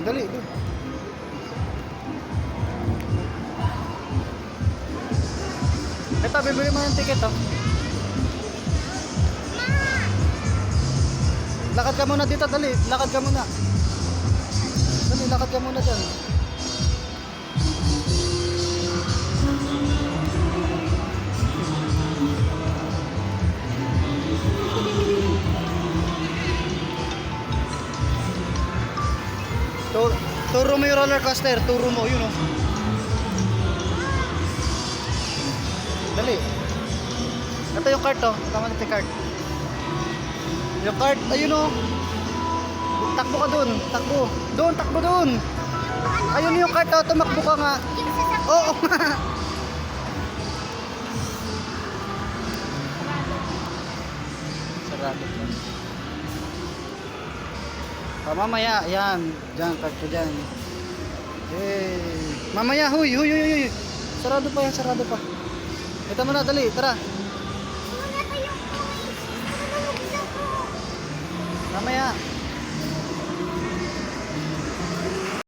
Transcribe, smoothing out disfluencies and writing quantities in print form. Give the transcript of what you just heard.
Dali, dali. Ito, bibili mo yung ticket, oh. Lakad ka muna dito, dali. Lakad ka muna. Dali, lakad ka muna dyan. Turo mo yung roller coaster, turo mo, yun oh. Dali. Ito yung cart oh, tama natin yung cart. Yung cart, ayun oh. Takbo ka dun, takbo. Doon, takbo dun. Ayun yung cart oh, tumakbo ka nga. Oo nga. Sarado pa. Mamaya, yan. Diyan, cart ko dyan. Hey. Mamaya, huy. Sarado pa yan, sarado pa. Ito mo na, dali, tara. Mamaya.